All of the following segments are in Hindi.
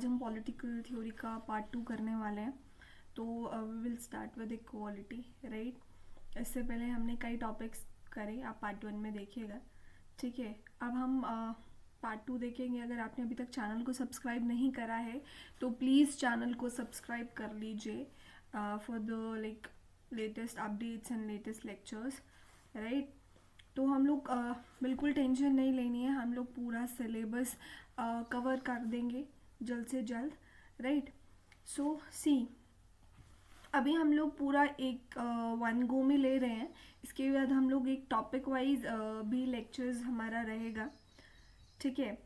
आज हम पॉलिटिकल थ्योरी का पार्ट 2 करने वाले हैं। तो we will start with equality, right. इससे पहले हमने कई टॉपिक्स करे, आप पार्ट 1 में देखिएगा, ठीक है। अब हम पार्ट 2 देखेंगे। अगर आपने अभी तक चैनल को सब्सक्राइब नहीं करा है तो प्लीज़ चैनल को सब्सक्राइब कर लीजिए for the latest updates and latest lectures, right. तो हम लोग बिल्कुल टेंशन नहीं लेनी है, हम लोग पूरा सिलेबस कवर कर देंगे जल्द से जल्द, राइट। सो सी, अभी हम लोग पूरा एक वन गो में ले रहे हैं। इसके बाद हम लोग एक टॉपिक वाइज भी लेक्चर्स हमारा रहेगा, ठीक है।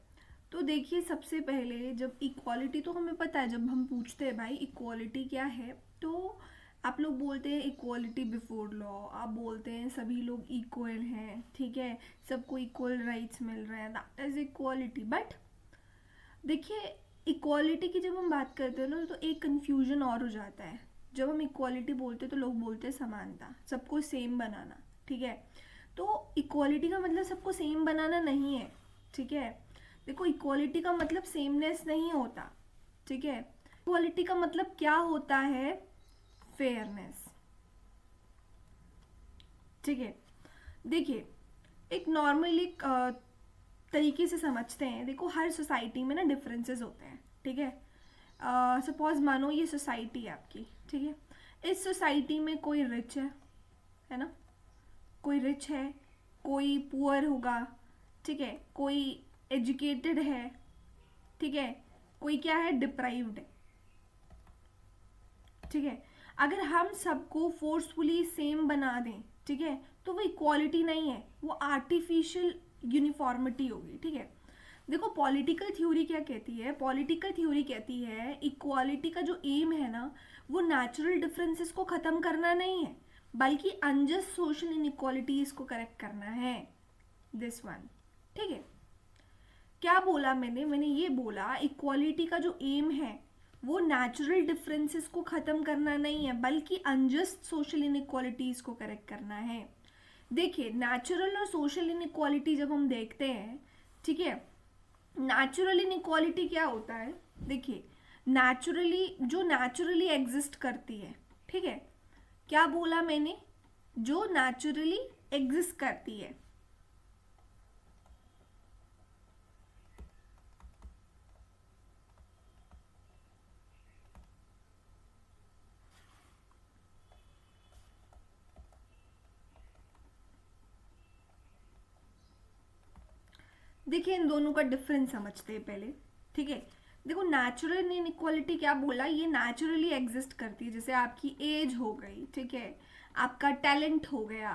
तो देखिए, सबसे पहले जब इक्वालिटी, तो हमें पता है, जब हम पूछते हैं भाई इक्वालिटी क्या है, तो आप लोग बोलते हैं इक्वालिटी बिफोर लॉ, आप बोलते हैं सभी लोग इक्वल हैं, ठीक है, सबको इक्वल राइट्स मिल रहे हैं, दैट इज इक्वालिटी। बट देखिए, इक्वालिटी की जब हम बात करते हैं ना, तो एक कन्फ्यूजन और हो जाता है। जब हम इक्वालिटी बोलते हैं तो लोग बोलते हैं समानता, सबको सेम बनाना, ठीक है। तो इक्वालिटी का मतलब सबको सेम बनाना नहीं है, ठीक है। देखो, इक्वालिटी का मतलब सेमनेस नहीं होता, ठीक है। इक्वालिटी का मतलब क्या होता है? फेयरनेस, ठीक है। देखिए, एक नॉर्मली तरीके से समझते हैं। देखो, हर सोसाइटी में ना डिफरेंसेस होते हैं, ठीक है। सपोज मानो ये सोसाइटी है आपकी, ठीक है। इस सोसाइटी में कोई रिच है ना, कोई रिच है, कोई पुअर होगा, ठीक है, कोई एजुकेटेड है, ठीक है, कोई क्या है, डिप्राइव्ड है, ठीक है। अगर हम सबको फोर्सफुली सेम बना दें, ठीक है, तो वो इक्वालिटी नहीं है, वो आर्टिफिशियल यूनिफॉर्मिटी होगी, ठीक है। देखो, पॉलिटिकल थ्योरी क्या कहती है? पॉलिटिकल थ्योरी कहती है इक्वालिटी का जो एम है ना, वो नेचुरल डिफरेंसेस को खत्म करना नहीं है, बल्कि अनजस्ट सोशल इनइक्वालिटीज को करेक्ट करना है। दिस वन, ठीक है। क्या बोला मैंने ये बोला इक्वालिटी का जो एम है वो नेचुरल डिफरेंसेस को खत्म करना नहीं है, बल्कि अनजस्ट सोशल इनइक्वालिटीज को करेक्ट करना है। देखिए, नेचुरल और सोशल इनइक्वालिटी जब हम देखते हैं, ठीक है, नेचुरल इनइक्वालिटी क्या होता है? देखिए, नेचुरली एग्जिस्ट करती है, ठीक है। क्या बोला मैंने? जो नेचुरली एग्जिस्ट करती है। देखिए, इन दोनों का डिफरेंस समझते हैं पहले, ठीक है। देखो, नेचुरल इनइक्वालिटी क्या बोला? ये नेचुरली एग्जिस्ट करती है। जैसे आपकी एज हो गई, ठीक है, आपका टैलेंट हो गया,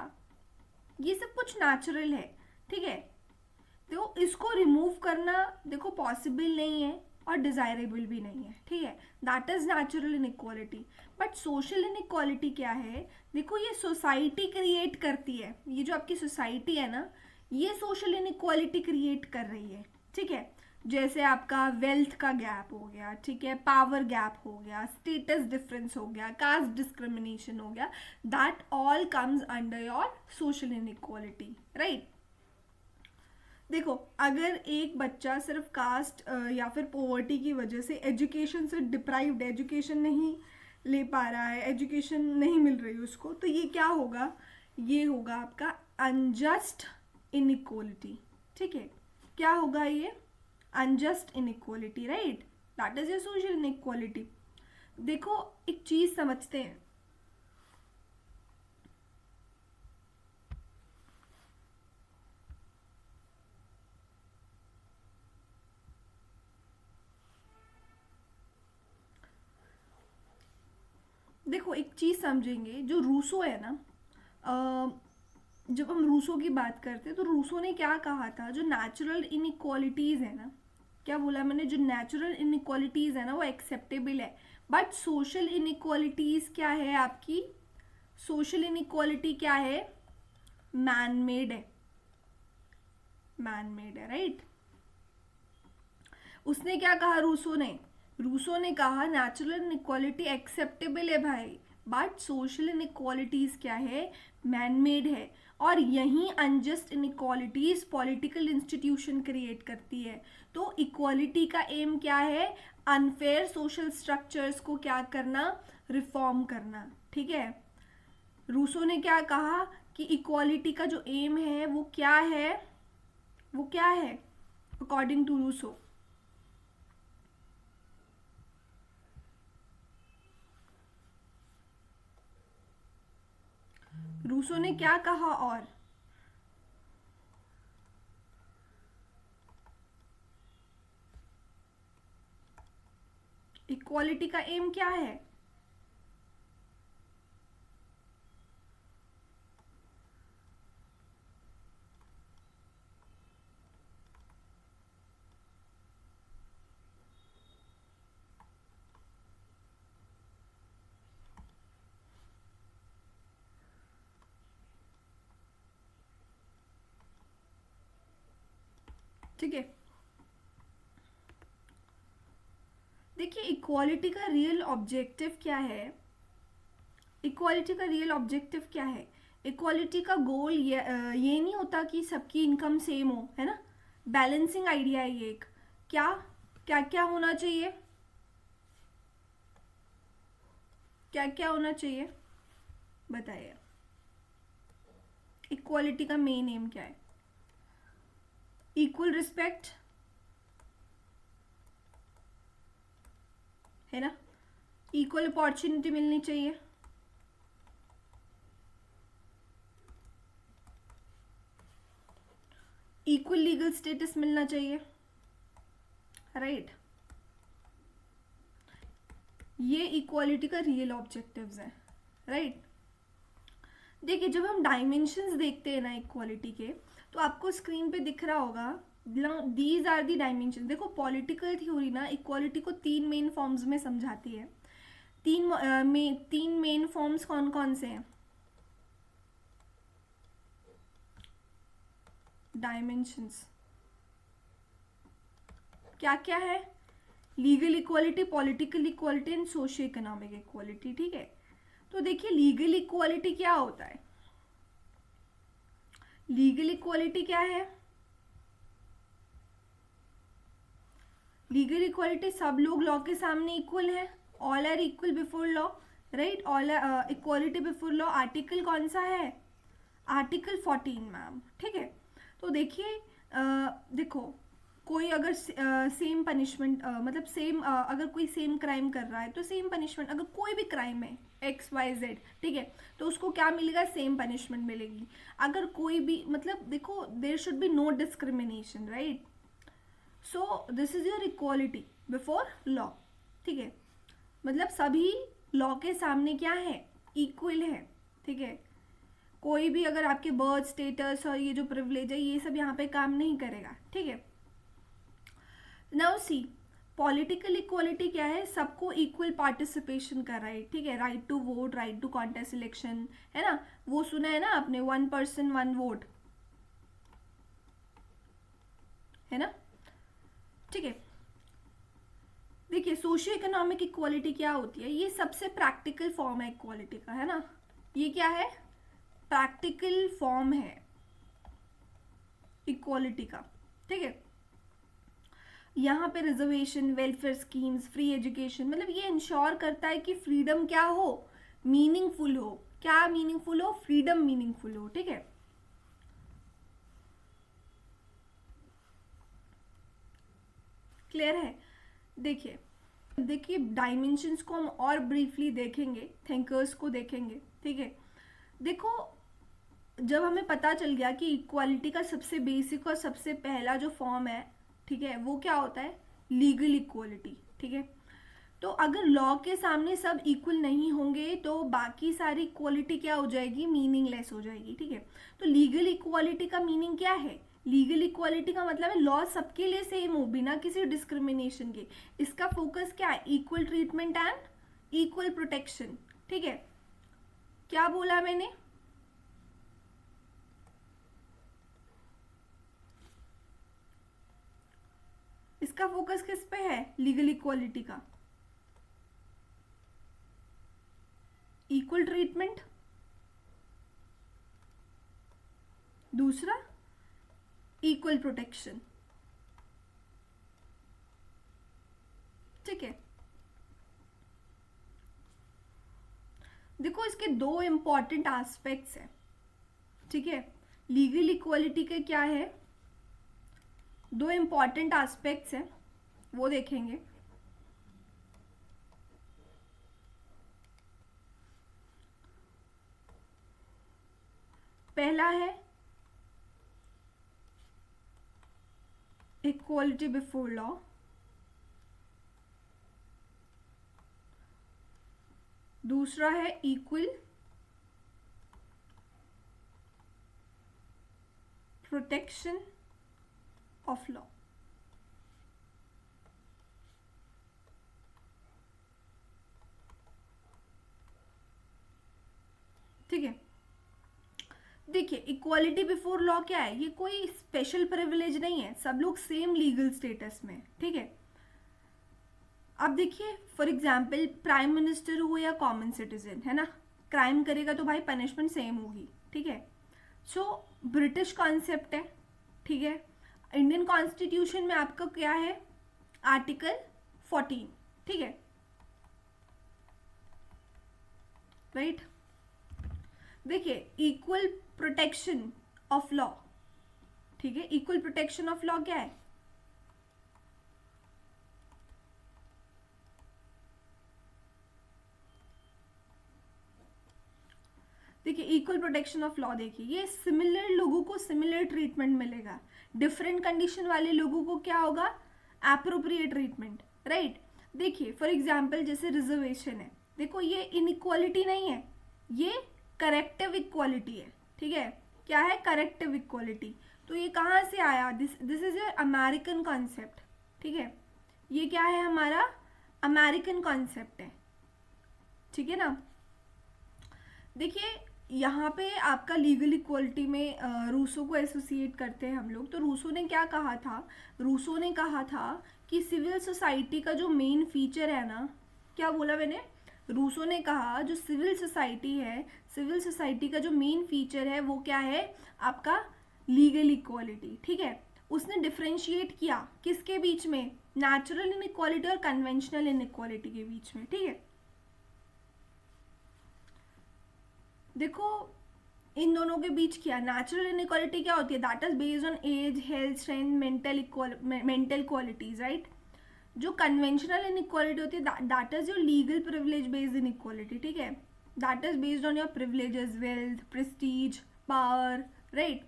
ये सब कुछ नेचुरल है, ठीक है। तो इसको रिमूव करना देखो पॉसिबल नहीं है और डिजायरेबल भी नहीं है, ठीक है। That is natural inequality. But social inequality क्या है? देखो, ये सोसाइटी क्रिएट करती है। ये जो आपकी सोसाइटी है ना, ये सोशल इनइक्वालिटी क्रिएट कर रही है, ठीक है। जैसे आपका वेल्थ का गैप हो गया, ठीक है, पावर गैप हो गया, स्टेटस डिफरेंस हो गया, कास्ट डिस्क्रिमिनेशन हो गया, that all comes under your social inequality, right. देखो, अगर एक बच्चा सिर्फ कास्ट या फिर पॉवर्टी की वजह से एजुकेशन से डिप्राइव्ड, एजुकेशन नहीं ले पा रहा है, एजुकेशन नहीं मिल रही उसको, तो ये क्या होगा? ये होगा आपका अनजस्ट इनइक्वालिटी, ठीक है। क्या होगा ये? Unjust inequality, right. That is A social inequality. देखो, एक चीज समझते हैं। देखो, एक चीज समझेंगे, जो रूसो है ना, जब हम रूसो की बात करते हैं तो रूसो ने क्या कहा था? जो नेचुरल इनइक्वालिटीज है ना, क्या बोला मैंने? जो नेचुरल इनइक्वालिटीज है ना, वो एक्सेप्टेबल है। बट सोशल इनइक्वालिटीज क्या है आपकी? सोशल इनइक्वालिटी क्या है? मैन मेड है, मैन मेड है, राइट। उसने क्या कहा रूसो ने? रूसो ने कहा नेचुरल इनइक्वालिटी एक्सेप्टेबल है भाई, बट सोशल इनइक्वालिटीज क्या है? मैन मेड है। और यही unjust inequalities political institution create करती है। तो इक्वालिटी का एम क्या है? अनफेयर सोशल स्ट्रक्चर्स को क्या करना, रिफॉर्म करना, ठीक है। रूसो ने क्या कहा कि इक्वालिटी का जो एम है वो क्या है, वो क्या है अकॉर्डिंग टू रूसो? रूसो ने क्या कहा? और इक्वालिटी का एम क्या है? ठीक है, देखिए इक्वालिटी का रियल ऑब्जेक्टिव क्या है? इक्वालिटी का रियल ऑब्जेक्टिव क्या है? इक्वालिटी का गोल ये नहीं होता कि सबकी इनकम सेम हो, है ना। बैलेंसिंग आइडिया है ये एक। क्या क्या क्या होना चाहिए, क्या क्या होना चाहिए बताइए। इक्वालिटी का मेन एम क्या है? इक्वल रिस्पेक्ट, है ना। इक्वल अपॉर्चुनिटी मिलनी चाहिए, इक्वल लीगल स्टेटस मिलना चाहिए, राइट। ये इक्वालिटी का रियल ऑब्जेक्टिव्स हैं, राइट। देखिए जब हम डायमेंशंस देखते हैं ना इक्वालिटी के, तो आपको स्क्रीन पे दिख रहा होगा दीज आर दी डायमेंशन। देखो पॉलिटिकल थ्योरी ना इक्वालिटी को तीन मेन फॉर्म्स में समझाती है। तीन मेन फॉर्म्स कौन कौन से हैं डायमेंशंस? क्या क्या है? Legal equality, political equality and socio economic equality, ठीक है। तो देखिए लीगल इक्वालिटी क्या होता है? लीगल इक्वालिटी क्या है? लीगल इक्वालिटी, सब लोग लॉ के सामने इक्वल है, all are equal before law, right. All equality before law article कौन सा है? आर्टिकल 14 मैम, ठीक है। तो देखिए देखो कोई अगर सेम पनिशमेंट मतलब सेम अगर कोई सेम क्राइम कर रहा है तो सेम पनिशमेंट, अगर कोई भी क्राइम है XYZ, ठीक है, तो उसको क्या मिलेगा? सेम पनिशमेंट मिलेगी। अगर कोई भी मतलब देखो there should be no discrimination, right. So this is your equality before law, ठीक है। मतलब सभी लॉ के सामने क्या है? इक्वल है, ठीक है। कोई भी अगर आपके बर्थ स्टेटस और ये जो प्रिविलेज है ये सब यहाँ पे काम नहीं करेगा, ठीक है। नाउ सी पॉलिटिकल इक्वालिटी क्या है? सबको इक्वल पार्टिसिपेशन का राइट, ठीक है। Right to vote, right to contest election, है ना। वो सुना है ना आपने, 1 person 1 vote, है ना, ठीक है। देखिए सोशियो इकोनॉमिक इक्वालिटी क्या होती है? ये सबसे प्रैक्टिकल फॉर्म है इक्वालिटी का, है ना। ये क्या है? प्रैक्टिकल फॉर्म है इक्वालिटी का, ठीक है। यहाँ पे reservation, welfare schemes, free education, मतलब ये इंश्योर करता है कि फ्रीडम क्या हो? मीनिंगफुल हो। क्या मीनिंगफुल हो? फ्रीडम मीनिंगफुल हो, ठीक है। क्लियर है? देखिए देखिए डायमेंशंस को हम और ब्रीफली देखेंगे, थिंकर्स को देखेंगे, ठीक है। देखो जब हमें पता चल गया कि इक्वालिटी का सबसे बेसिक और सबसे पहला जो फॉर्म है, ठीक है, वो क्या होता है? लीगल इक्वालिटी, ठीक है। तो अगर लॉ के सामने सब इक्वल नहीं होंगे तो बाकी सारी इक्वालिटी क्या हो जाएगी? मीनिंगलेस हो जाएगी, ठीक है। तो लीगल इक्वालिटी का मीनिंग क्या है? लीगल इक्वालिटी का मतलब है लॉ सबके लिए सेम हो बिना किसी डिस्क्रिमिनेशन के। इसका फोकस क्या है? Equal treatment and equal protection, ठीक है। क्या बोला मैंने? इसका फोकस किस पे है? लीगल इक्वालिटी का इक्वल ट्रीटमेंट, दूसरा इक्वल प्रोटेक्शन, ठीक है, देखो इसके दो इंपॉर्टेंट एस्पेक्ट्स हैं, ठीक है। लीगल इक्वालिटी के क्या है, दो इंपॉर्टेंट एस्पेक्ट्स हैं, वो देखेंगे। पहला है इक्वालिटी बिफोर लॉ, दूसरा है इक्वल प्रोटेक्शन ऑफ लॉ। ठीक है, देखिए इक्वालिटी बिफोर लॉ क्या है, ये कोई स्पेशल प्रिविलेज नहीं है, सब लोग सेम लीगल स्टेटस में, ठीक है। अब देखिए फॉर एग्जाम्पल प्राइम मिनिस्टर हो या कॉमन सिटीजन, है ना, क्राइम करेगा तो भाई पनिशमेंट सेम होगी, ठीक है। सो ब्रिटिश कॉन्सेप्ट है, ठीक है। इंडियन कॉन्स्टिट्यूशन में आपका क्या है, आर्टिकल 14, ठीक है, राइट। देखिए इक्वल प्रोटेक्शन ऑफ लॉ, ठीक है, इक्वल प्रोटेक्शन ऑफ लॉ क्या है, देखिए इक्वल प्रोटेक्शन ऑफ लॉ, देखिए ये सिमिलर लोगों को सिमिलर ट्रीटमेंट मिलेगा, डिफरेंट कंडीशन वाले लोगों को क्या होगा, एप्रोप्रिएट ट्रीटमेंट, राइट। देखिए फॉर एग्जांपल जैसे रिजर्वेशन है, देखो ये इनइक्वालिटी नहीं है, ये करेक्टिव इक्वालिटी है, ठीक है। क्या है, करेक्टिव इक्वालिटी। तो ये कहाँ से आया, this is a American concept, ठीक है, ये क्या है हमारा अमेरिकन कॉन्सेप्ट है, ठीक है ना। देखिए यहाँ पे आपका लीगल इक्वालिटी में रूसो को एसोसिएट करते हैं हम लोग। तो रूसो ने क्या कहा था, रूसो ने कहा था कि सिविल सोसाइटी का जो मेन फीचर है ना, क्या बोला मैंने, रूसो ने कहा जो सिविल सोसाइटी है, सिविल सोसाइटी का जो मेन फीचर है वो क्या है, आपका लीगल इक्वालिटी, ठीक है। उसने डिफ्रेंशिएट किया किसके बीच में, नेचुरल इनइक्वालिटी और कन्वेंशनल इनइक्वालिटी के बीच में, ठीक है। देखो इन दोनों के बीच क्या, नेचुरल इनइक्वालिटी क्या होती है, that is based on age, health, strength, mental qualities, right. जो कन्वेंशनल इनइक्वालिटी होती है that is your legal privilege based inequality, ठीक है, that is based on your privileges, wealth, prestige, power, right.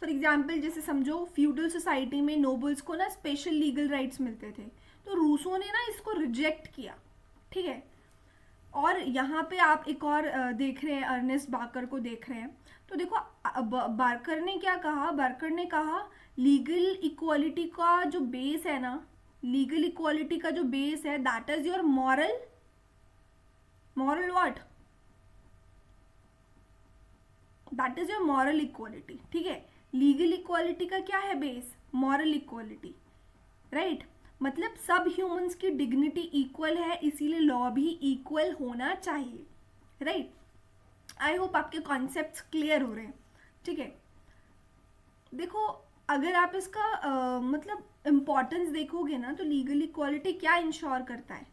For example जैसे समझो फ्यूडल सोसाइटी में नोबल्स को ना स्पेशल लीगल राइट्स मिलते थे, तो रूसो ने ना इसको रिजेक्ट किया, ठीक है। और यहाँ पे आप एक और देख रहे हैं, अर्नेस्ट बाकर को देख रहे हैं। तो देखो बार्कर ने क्या कहा, बार्कर ने कहा लीगल इक्वालिटी का जो बेस है ना, लीगल इक्वालिटी का जो बेस है that is your moral what, that is your moral equality, ठीक है। लीगल इक्वालिटी का क्या है बेस, मॉरल इक्वालिटी, राइट। मतलब सब ह्यूमंस की डिग्निटी इक्वल है, इसीलिए लॉ भी इक्वल होना चाहिए, राइट। आई होप आपके कॉन्सेप्ट्स क्लियर हो रहे हैं, ठीक है। देखो अगर आप इसका मतलब इम्पोर्टेंस देखोगे ना, तो लीगल इक्वालिटी क्या इंश्योर करता है,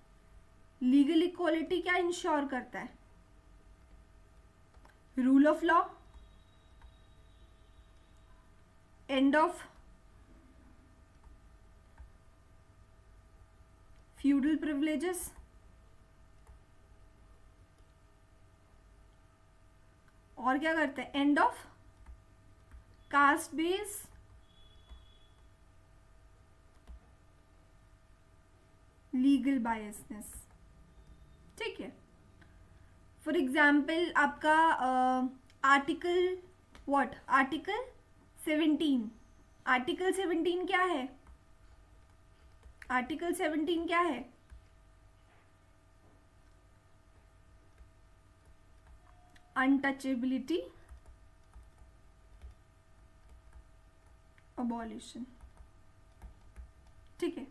लीगल इक्वालिटी क्या इंश्योर करता है, rule of law, end of feudal privileges, और क्या करते हैं, end of caste base legal biasness, ठीक है। फॉर एग्जाम्पल आपका आर्टिकल व्हाट, आर्टिकल 17, आर्टिकल 17 क्या है, आर्टिकल 17 क्या है, अनटचेबिलिटी अबॉलिशन, ठीक है।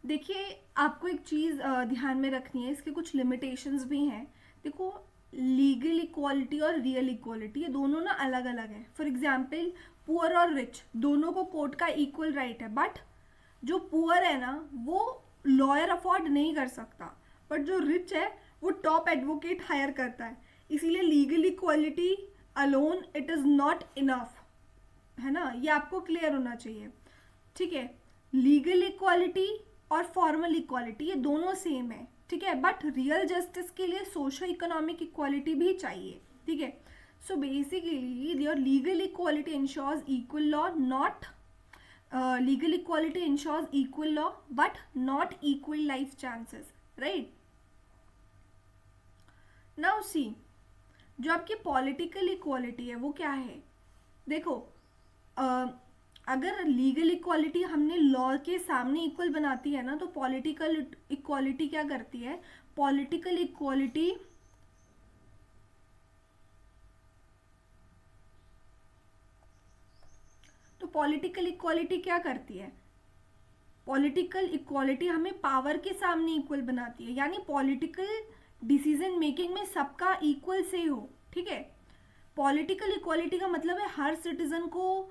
देखिए आपको एक चीज ध्यान में रखनी है, इसके कुछ लिमिटेशंस भी हैं। देखो लीगल इक्वालिटी और रियल इक्वालिटी, ये दोनों ना अलग अलग है। फॉर एग्जाम्पल पुअर और रिच दोनों को कोर्ट का इक्वल राइट है, बट जो पुअर है ना वो लॉयर अफोर्ड नहीं कर सकता, बट जो रिच है वो टॉप एडवोकेट हायर करता है। इसीलिए legal equality alone it is not enough, है ना, ये आपको क्लियर होना चाहिए। ठीक है, लीगल इक्वालिटी और फॉर्मल इक्वालिटी ये दोनों सेम है, ठीक है, बट रियल जस्टिस के लिए सोशो इकोनॉमिक इक्वालिटी भी चाहिए। ठीक है, so basically your legal equality ensures equal law, not legal equality ensures equal law but not equal life chances, right? Now see, जो आपकी पॉलिटिकल इक्वालिटी है वो क्या है? देखो, अगर लीगल इक्वालिटी हमने लॉ के सामने इक्वल बनाती है ना, तो पॉलिटिकल इक्वालिटी क्या करती है? पॉलिटिकल इक्वालिटी पॉलिटिकल इक्वालिटी क्या करती है? पॉलिटिकल इक्वालिटी हमें पावर के सामने इक्वल बनाती है, यानी पॉलिटिकल डिसीजन मेकिंग में सबका इक्वल से हो। ठीक है, पॉलिटिकल इक्वालिटी का मतलब है हर सिटीजन को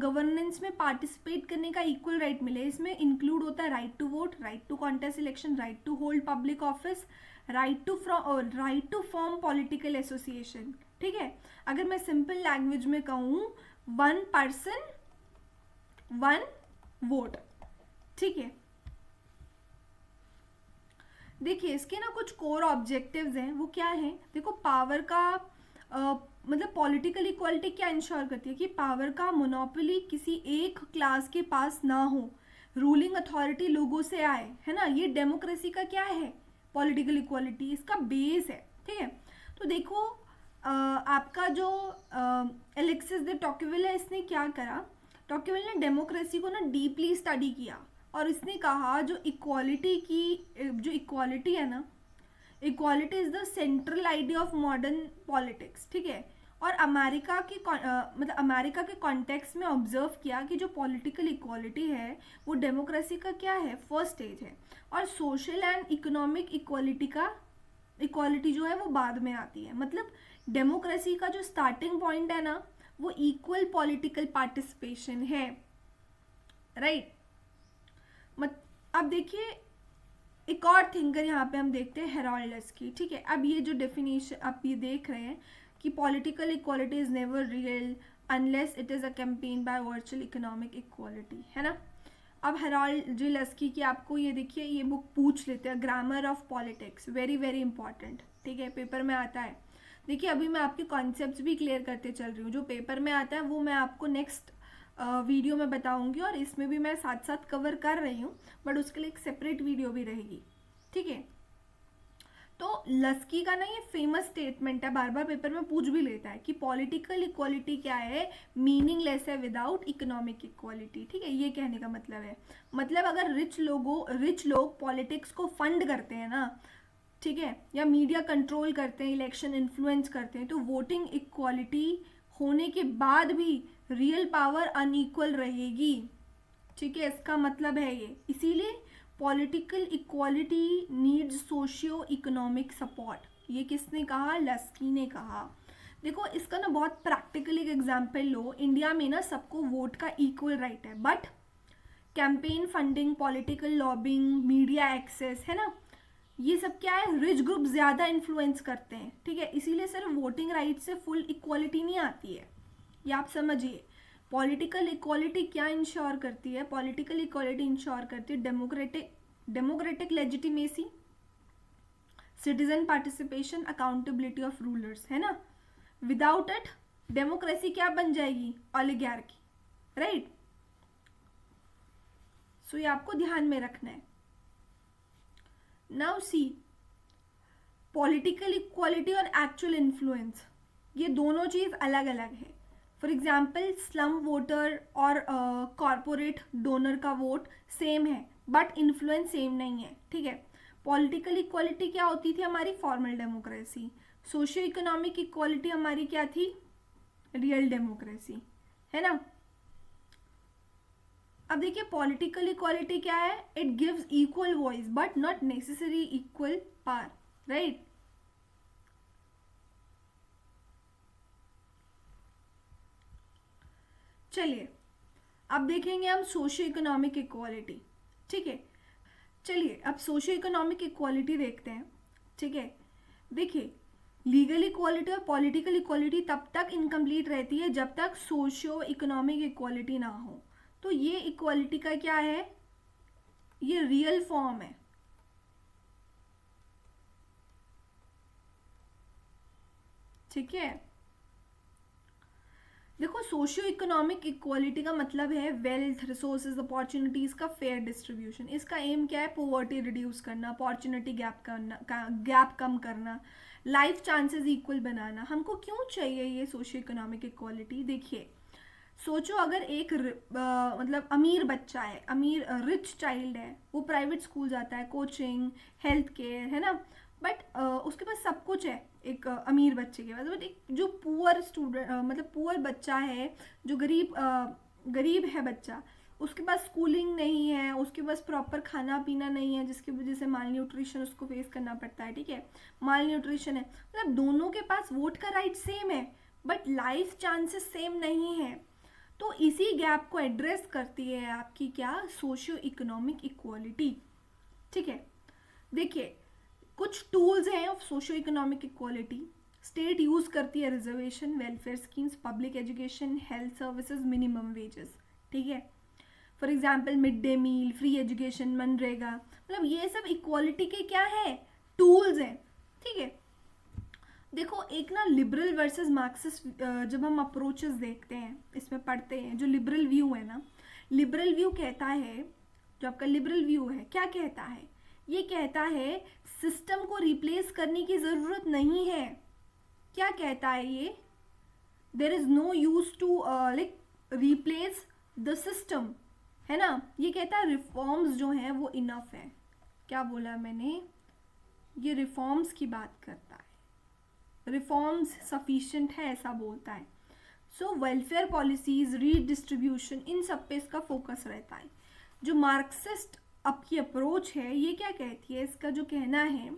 गवर्नेंस में पार्टिसिपेट करने का इक्वल राइट मिले। इसमें इंक्लूड होता है right to vote, right to contest election, right to hold public office, right to form political association. ठीक है, अगर मैं सिंपल लैंग्वेज में कहूँ, 1 पर्सन 1 वोट। ठीक है, देखिए इसके ना कुछ कोर ऑब्जेक्टिव्स हैं, वो क्या है? देखो, पावर का मतलब पॉलिटिकल इक्वालिटी क्या इंश्योर करती है कि पावर का मोनोपोली किसी एक क्लास के पास ना हो, रूलिंग अथॉरिटी लोगों से आए, है ना। ये डेमोक्रेसी का क्या है? पॉलिटिकल इक्वालिटी इसका बेस है। ठीक है, तो देखो आपका जो एलेक्सिस दे टॉक्यूविल है, इसने क्या करा? टॉक्यूविल ने डेमोक्रेसी को ना डीपली स्टडी किया और इसने कहा जो इक्वालिटी है ना, equality is the central idea of modern politics. ठीक है, और अमेरिका के कॉन्टेक्स्ट में ऑब्जर्व किया कि जो पॉलिटिकल इक्वालिटी है वो डेमोक्रेसी का क्या है? फर्स्ट स्टेज है, और सोशल एंड इकोनॉमिक इक्वालिटी जो है वो बाद में आती है। मतलब डेमोक्रेसी का जो स्टार्टिंग पॉइंट है ना, वो इक्वल पॉलिटिकल पार्टिसिपेशन है, राइट। अब देखिए एक और थिंकर यहाँ पे हम देखते हैं, हेरोल्ड लस्की। ठीक है, अब ये जो डेफिनेशन आप ये देख रहे हैं कि political equality is never real unless it is a campaign by virtual economic equality, है ना। अब हेरोल्ड जी लस्की की आपको ये देखिए ये बुक पूछ लेते हैं, grammar of politics, very very important. ठीक है, पेपर में आता है। देखिए अभी मैं आपके कॉन्सेप्ट्स भी क्लियर करते चल रही हूँ, जो पेपर में आता है वो मैं आपको नेक्स्ट वीडियो में बताऊंगी, और इसमें भी मैं साथ साथ कवर कर रही हूँ, बट उसके लिए एक सेपरेट वीडियो भी रहेगी। ठीक है, तो लस्की का ना ये फेमस स्टेटमेंट है, बार बार पेपर में पूछ भी लेता है कि पॉलिटिकल इक्वालिटी क्या है? मीनिंगलेस है विदाउट इकोनॉमिक इक्वालिटी। ठीक है, ये कहने का मतलब है, मतलब अगर रिच लोग पॉलिटिक्स को फंड करते हैं ना, ठीक है, या मीडिया कंट्रोल करते हैं, इलेक्शन इन्फ्लुएंस करते हैं, तो वोटिंग इक्वालिटी होने के बाद भी रियल पावर अनइक्वल रहेगी। ठीक है, इसका मतलब है ये। इसीलिए political equality needs socio economic support. ये किसने कहा? लस्की ने कहा। देखो इसका ना बहुत प्रैक्टिकल एक एग्जाम्पल लो। इंडिया में ना सबको वोट का इक्वल राइट है, but campaign funding, political lobbying, media access, है ना, ये सब क्या है? रिच ग्रुप ज़्यादा इन्फ्लुएंस करते हैं। ठीक है, इसीलिए सिर्फ वोटिंग राइट से फुल इक्वालिटी नहीं आती है, ये आप समझिए। पॉलिटिकल इक्वालिटी क्या इंश्योर करती है? पॉलिटिकल इक्वालिटी इंश्योर करती है democratic legitimacy, citizen participation, accountability of rulers, है ना। विदाउट इट डेमोक्रेसी क्या बन जाएगी? Oligarchy, right. सो ये आपको ध्यान में रखना है। नाउ सी, पॉलिटिकल इक्वालिटी और एक्चुअल इन्फ्लुएंस, ये दोनों चीज़ अलग अलग है। फॉर एग्जाम्पल स्लम वोटर और कॉरपोरेट डोनर का वोट सेम है, बट इन्फ्लुएंस सेम नहीं है। ठीक है, पॉलिटिकल इक्वालिटी क्या होती थी? हमारी formal democracy. Socio economic equality हमारी क्या थी? रियल डेमोक्रेसी, है ना। अब देखिए पॉलिटिकल इक्वालिटी क्या है? It gives equal voice but not necessary equal power, right. चलिए अब देखेंगे हम सोशियो इकोनॉमिक इक्वालिटी। ठीक है, चलिए अब सोशियो इकोनॉमिक इक्वालिटी देखते हैं। ठीक है, देखिए लीगल इक्वालिटी और पॉलिटिकल इक्वालिटी तब तक इनकम्प्लीट रहती है जब तक सोशियो इकोनॉमिक इक्वालिटी ना हो। तो ये इक्वालिटी का क्या है, ये रियल फॉर्म है। ठीक है, देखो सोशियो इकोनॉमिक इक्वालिटी का मतलब है वेल्थ, रिसोर्सेज, अपॉर्चुनिटीज का फेयर डिस्ट्रीब्यूशन। इसका एम क्या है, पॉवर्टी रिड्यूस करना, अपॉर्चुनिटी गैप कम करना, लाइफ चांसेस इक्वल बनाना। हमको क्यों चाहिए ये सोशियो इकोनॉमिक इक्वालिटी? देखिए सोचो अगर एक मतलब अमीर बच्चा है, अमीर रिच चाइल्ड है, वो प्राइवेट स्कूल जाता है, कोचिंग, हेल्थ केयर, है ना, बट उसके पास सब कुछ है एक अमीर बच्चे के पास। बट एक जो पुअर स्टूडेंट मतलब पुअर बच्चा है, जो गरीब है बच्चा, उसके पास स्कूलिंग नहीं है, उसके पास प्रॉपर खाना पीना नहीं है, जिसकी वजह से माल न्यूट्रिशन उसको फेस करना पड़ता है। ठीक है, माल न्यूट्रिशन है, मतलब दोनों के पास वोट का राइट सेम है बट लाइफ चांसेस सेम नहीं है। तो इसी गैप को एड्रेस करती है आपकी क्या, सोशियो इकोनॉमिक इक्वालिटी। ठीक है, देखिए कुछ टूल्स हैं of socio economic equality. State use करती है reservation, welfare schemes, public education, health services, minimum wages. ठीक है, for example mid day meal, free education, MNREGA, मतलब ये सब इक्वालिटी के क्या है, टूल्स हैं। ठीक है, देखो एक ना लिबरल वर्सेस मार्क्सिस्ट जब हम अप्रोचेस देखते हैं, इसमें पढ़ते हैं, जो लिबरल व्यू है ना, लिबरल व्यू कहता है, जो आपका लिबरल व्यू है क्या कहता है, ये कहता है सिस्टम को रिप्लेस करने की जरूरत नहीं है। क्या कहता है ये, there is no use to like replace the system, है ना। ये कहता है रिफॉर्म्स जो हैं वो इनफ है। क्या बोला मैंने, ये रिफॉर्म्स की बात करता है, रिफॉर्म्स सफिशिएंट है ऐसा बोलता है। सो वेलफेयर पॉलिसीज, रीडिस्ट्रीब्यूशन, इन सब पे इसका फोकस रहता है। जो मार्क्सिस्ट आपकी अप्रोच है ये क्या कहती है, इसका जो कहना है,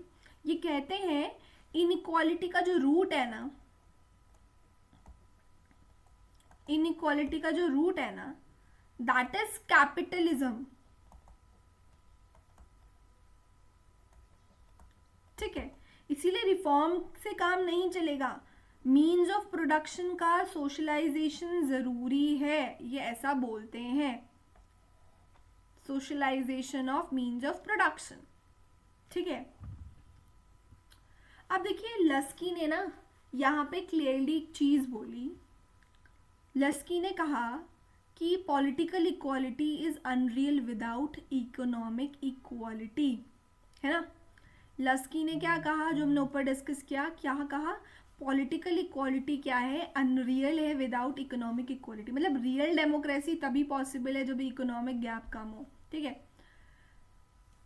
ये कहते हैं इनइक्वालिटी का जो रूट है ना, इनइक्वालिटी का जो रूट है ना, दैट इज कैपिटलिज्म। ठीक है, इसीलिए रिफॉर्म से काम नहीं चलेगा, मीन्स ऑफ प्रोडक्शन का सोशलाइजेशन जरूरी है, ये ऐसा बोलते हैं, socialization of means of production. ठीक है, अब देखिए लस्की ने ना यहाँ पे क्लियरली एक चीज बोली, लस्की ने कहा कि political equality is unreal without economic equality, है ना। लस्की ने क्या कहा, जो हमने ऊपर डिस्कस किया, क्या कहा, पॉलिटिकल इक्वालिटी क्या है, अनरियल है विदाउट इकोनॉमिक इक्वालिटी। मतलब रियल डेमोक्रेसी तभी पॉसिबल है जब इकोनॉमिक गैप कम हो। ठीक है,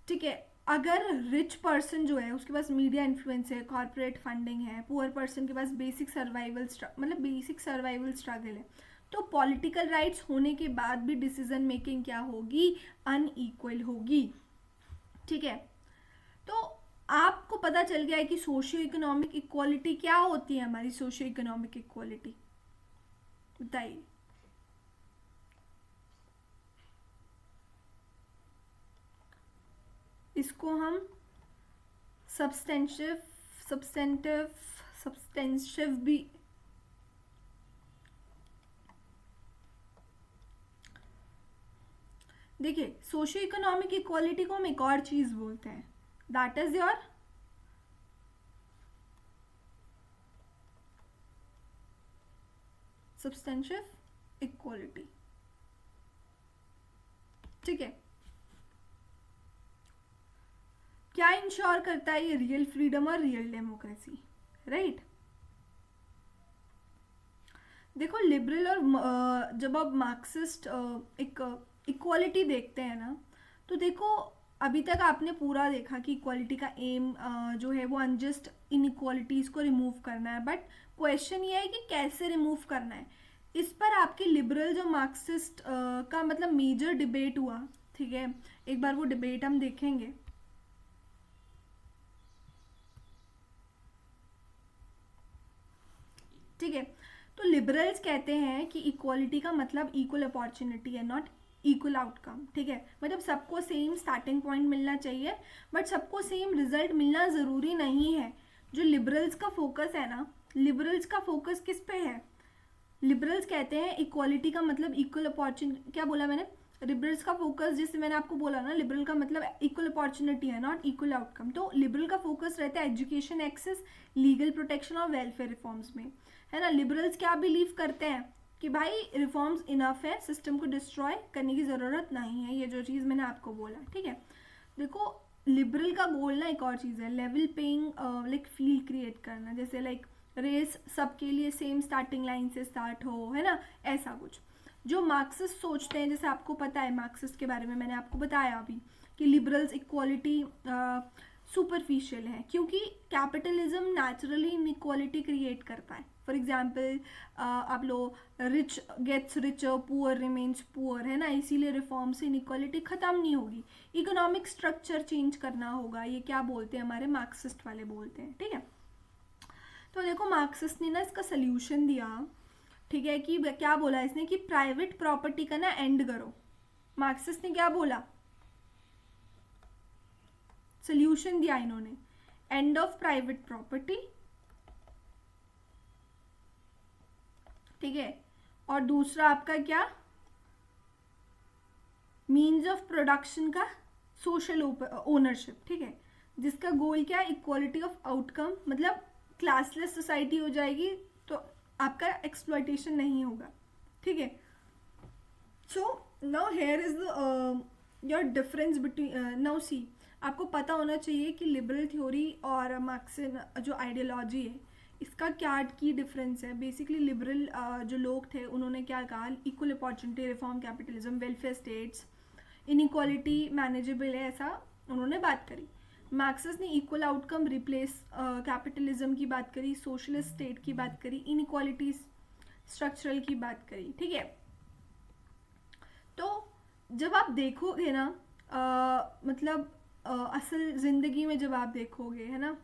ठीक है, अगर रिच पर्सन जो है उसके पास मीडिया इन्फ्लुएंस है, कॉर्पोरेट फंडिंग है, पुअर पर्सन के पास बेसिक सर्वाइवल स्ट्रगल है, तो पॉलिटिकल राइट्स होने के बाद भी डिसीजन मेकिंग क्या होगी, अनइक्वल होगी। ठीक है, तो आपको पता चल गया है कि सोशियो इकोनॉमिक इक्वालिटी क्या होती है, हमारी सोशियो इकोनॉमिक इक्वालिटी बताइए। इसको हम सब्सटेंटिव भी देखिए, सोशियो इकोनॉमिक इक्वालिटी को हम एक और चीज बोलते हैं, that is your substantive equality. ठीक है, क्या इंश्योर करता है ये, रियल फ्रीडम और रियल डेमोक्रेसी, राइट। देखो लिबरल और जब आप मार्क्सिस्ट एक इक्वालिटी देखते हैं ना, तो देखो अभी तक आपने पूरा देखा कि इक्वालिटी का एम जो है वो अनजस्ट इनइक्वालिटीज को रिमूव करना है, बट क्वेश्चन ये है कि कैसे रिमूव करना है। इस पर आपकी लिबरल जो मार्क्सिस्ट का मतलब मेजर डिबेट हुआ। ठीक है, एक बार वो डिबेट हम देखेंगे। ठीक है, तो लिबरल्स कहते हैं कि इक्वालिटी का मतलब इक्वल अपॉर्चुनिटी है, नॉट इक्वल आउटकम, ठीक है। मतलब सबको सेम स्टार्टिंग पॉइंट मिलना चाहिए, बट सबको सेम रिजल्ट मिलना ज़रूरी नहीं है। जो लिबरल्स का फोकस है ना, लिबरल्स का फोकस किस पे है? लिबरल्स कहते हैं इक्वालिटी का मतलब इक्वल अपॉर्चुनिटी, क्या बोला मैंने? लिबरल्स का फोकस, जिससे मैंने आपको बोला ना, लिबरल का मतलब इक्वल अपॉर्चुनिटी है, नॉट इक्वल आउटकम। तो लिबरल का फोकस रहता है एजुकेशन एक्सेस, लीगल प्रोटेक्शन और वेलफेयर रिफॉर्म्स में, है ना। लिबरल्स क्या बिलीव करते हैं कि भाई रिफॉर्म्स इनफ है, सिस्टम को डिस्ट्रॉय करने की ज़रूरत नहीं है, ये जो चीज़ मैंने आपको बोला, ठीक है। देखो लिबरल का गोल ना एक और चीज़ है, level paying like field create करना, जैसे लाइक रेस सबके लिए सेम स्टार्टिंग लाइन से स्टार्ट हो, है ना, ऐसा कुछ। जो मार्क्सिस्ट सोचते हैं, जैसे आपको पता है मार्क्सिस्ट के बारे में मैंने आपको बताया अभी कि लिबरल्स इक्वालिटी सुपरफिशियल है, क्योंकि कैपिटलिज्म नेचुरली इनइक्वालिटी क्रिएट करता है। फॉर एग्जाम्पल आप लो, rich gets richer, poor remains poor, है ना, इसीलिए रिफॉर्म से इनइक्वालिटी ख़त्म नहीं होगी। इकोनॉमिक स्ट्रक्चर चेंज करना होगा, ये क्या बोलते हैं हमारे मार्क्सिस्ट वाले बोलते हैं, ठीक है। तो देखो मार्क्सिस्ट ने ना इसका सल्यूशन दिया, ठीक है, कि क्या बोला इसने कि प्राइवेट प्रॉपर्टी का ना एंड करो। मार्क्सिस्ट ने क्या बोला, सल्यूशन दिया इन्होंने, एंड ऑफ प्राइवेट प्रॉपर्टी, ठीक है। और दूसरा आपका क्या, मीन्स ऑफ प्रोडक्शन का सोशल ओनरशिप, ठीक है, जिसका गोल क्या है, इक्वालिटी ऑफ आउटकम, मतलब क्लासलेस सोसाइटी हो जाएगी तो आपका एक्सप्लॉयटेशन नहीं होगा, ठीक है। So now here is your difference between, now see, आपको पता होना चाहिए कि लिबरल थ्योरी और मार्क्सियन जो आइडियोलॉजी है, इसका क्या की डिफरेंस है। बेसिकली लिबरल जो लोग थे उन्होंने क्या कहा, equal opportunity, reform capitalism, welfare states, inequality manageable है, ऐसा उन्होंने बात करी। मार्क्सिस्ट ने इक्वल आउटकम, रिप्लेस कैपिटलिज्म की बात करी, सोशलिस्ट स्टेट की बात करी, इनइक्वालिटी स्ट्रक्चरल की बात करी, ठीक है। तो जब आप देखोगे ना मतलब असल ज़िंदगी में जब आप देखोगे, है ना,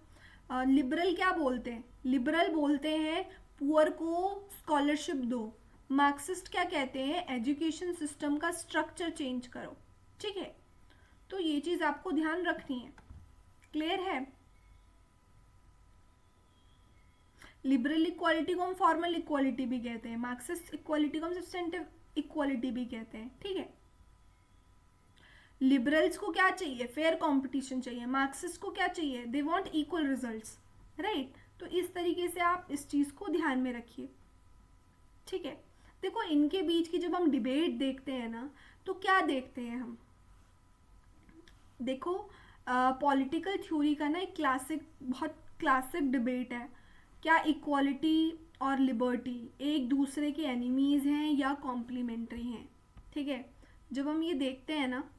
लिबरल क्या बोलते हैं, लिबरल बोलते हैं पुअर को स्कॉलरशिप दो। मार्क्सिस्ट क्या कहते हैं, एजुकेशन सिस्टम का स्ट्रक्चर चेंज करो, ठीक है। तो ये चीज़ आपको ध्यान रखनी है, क्लियर है। लिबरल इक्वालिटी को हम फॉर्मल इक्वालिटी भी कहते हैं, मार्क्सिस्ट इक्वालिटी को हम सब्सटेंटिव इक्वालिटी भी कहते हैं, ठीक है। लिबरल्स को क्या चाहिए, फेयर कंपटीशन चाहिए, मार्क्सिस्ट को क्या चाहिए, they want equal results, right. तो इस तरीके से आप इस चीज़ को ध्यान में रखिए, ठीक है। देखो इनके बीच की जब हम डिबेट देखते हैं ना, तो क्या देखते हैं हम, देखो पॉलिटिकल थ्योरी का ना एक क्लासिक, बहुत क्लासिक डिबेट है, क्या इक्वालिटी और लिबर्टी एक दूसरे के एनिमीज हैं या कॉम्प्लीमेंट्री हैं, ठीक है। जब हम ये देखते हैं ना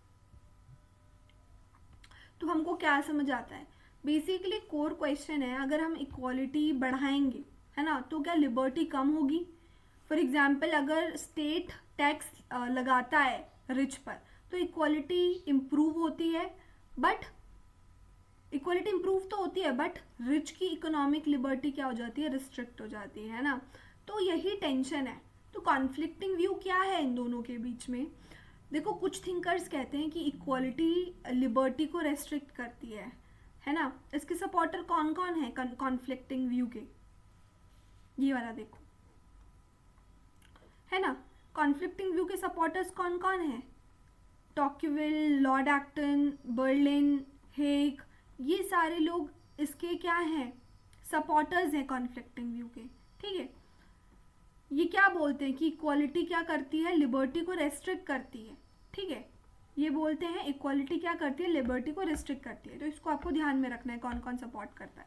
तो हमको क्या समझ आता है, बेसिकली कोर क्वेश्चन है, अगर हम इक्वालिटी बढ़ाएंगे, है ना, तो क्या लिबर्टी कम होगी। फॉर एग्जाम्पल अगर स्टेट टैक्स लगाता है रिच पर, तो इक्वालिटी इम्प्रूव होती है, बट इक्वालिटी इम्प्रूव तो होती है, बट रिच की इकोनॉमिक लिबर्टी क्या हो जाती है, रिस्ट्रिक्ट हो जाती है ना। तो यही टेंशन है। तो कॉन्फ्लिक्टिंग व्यू क्या है इन दोनों के बीच में, देखो कुछ थिंकर्स कहते हैं कि इक्वालिटी लिबर्टी को रेस्ट्रिक्ट करती है ना। इसके सपोर्टर कौन कौन है कॉन्फ्लिक्टिंग व्यू के, ये वाला देखो, है ना, कॉन्फ्लिक्टिंग व्यू के सपोर्टर्स कौन कौन है, टॉक्यूविल, लॉर्ड एक्टन, बर्लिन, हेग, ये सारे लोग इसके क्या हैं, सपोर्टर्स हैं कॉन्फ्लिक्टिंग व्यू के, ठीक है। ये क्या बोलते हैं कि इक्वालिटी क्या करती है, लिबर्टी को रेस्ट्रिक्ट करती है, ठीक है। ये बोलते हैं इक्वालिटी क्या करती है, लिबर्टी को रेस्ट्रिक्ट करती है। तो इसको आपको ध्यान में रखना है कौन कौन सपोर्ट करता है,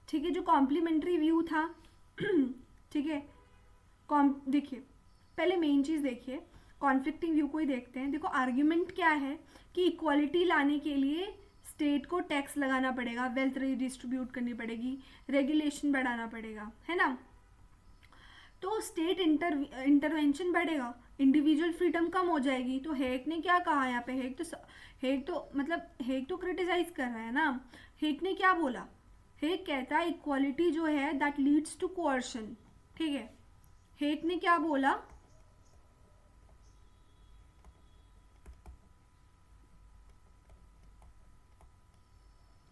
ठीक है। जो कॉम्प्लीमेंट्री व्यू था ठीक है, देखिए पहले मेन चीज़ देखिए, कॉन्फ्लिक्टिंग व्यू को ही देखते हैं। देखो आर्ग्यूमेंट क्या है कि इक्वालिटी लाने के लिए स्टेट को टैक्स लगाना पड़ेगा, वेल्थ रिडिस्ट्रीब्यूट करनी पड़ेगी, रेगुलेशन बढ़ाना पड़ेगा, है ना। तो स्टेट इंटरवेंशन बढ़ेगा, इंडिविजुअल फ्रीडम कम हो जाएगी। तो हेग ने क्या कहा यहाँ पे, हेग तो क्रिटिसाइज कर रहा है ना। हेग ने क्या बोला, हेग कहता है इक्वालिटी जो है दैट लीड्स टू कोअर्शन, ठीक है, हेट ने क्या बोला?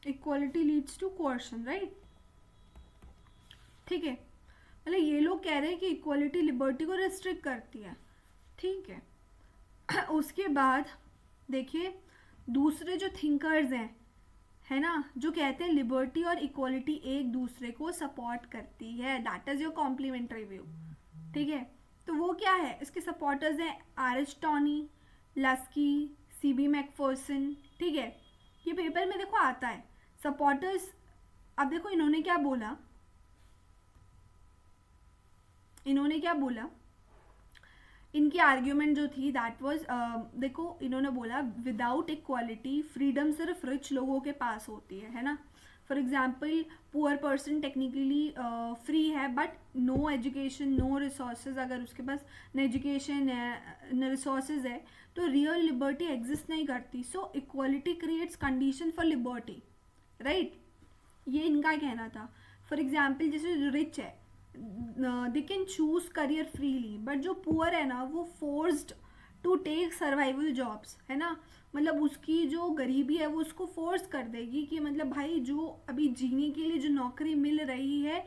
Equality leads to coercion, right? ठीक है, मतलब ये लोग कह रहे हैं कि इक्वालिटी लिबर्टी को रेस्ट्रिक्ट करती है, ठीक है। उसके बाद देखिए दूसरे जो थिंकर्स हैं, है ना, जो कहते हैं लिबर्टी और इक्वालिटी एक दूसरे को सपोर्ट करती है, that is your complementary view, ठीक है। तो वो क्या है, इसके सपोर्टर्स हैं एरिस्टोनी, लस्की, सीबी मैकफर्सन, ठीक है। ये पेपर में देखो आता है सपोर्टर्स। अब देखो इन्होंने क्या बोला, इनकी आर्ग्यूमेंट जो थी दैट वाज, देखो इन्होंने बोला विदाउट इक्वालिटी फ्रीडम सिर्फ रिच लोगों के पास होती है ना। For example poor person technically free है but no education, no resources, अगर उसके पास न एजुकेशन है न रिसोर्सेज है तो रियल लिबर्टी एग्जिस्ट नहीं करती। So equality creates condition for liberty, right, ये इनका कहना था। फॉर एग्जाम्पल जैसे रिच है they can choose career freely, but जो पुअर है ना वो forced to take survival jobs, है ना, मतलब उसकी जो गरीबी है वो उसको फोर्स कर देगी कि मतलब भाई जो अभी जीने के लिए जो नौकरी मिल रही है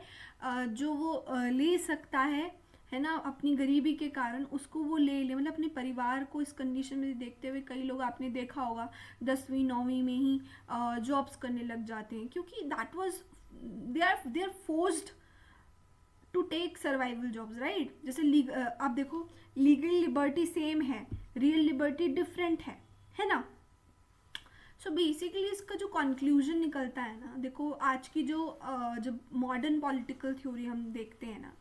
जो वो ले सकता है ना, अपनी गरीबी के कारण उसको वो ले ले, मतलब अपने परिवार को इस कंडीशन में देखते हुए कई लोग आपने देखा होगा 10वीं 9वीं में ही जॉब्स करने लग जाते हैं, क्योंकि that was they are forced to take survival jobs, right. जैसे आप देखो लीगल लिबर्टी सेम है, रियल लिबर्टी डिफरेंट है ना। सो बेसिकली इसका जो कंक्लूजन निकलता है ना, देखो आज की जो जब मॉडर्न पॉलिटिकल थ्योरी हम देखते हैं ना,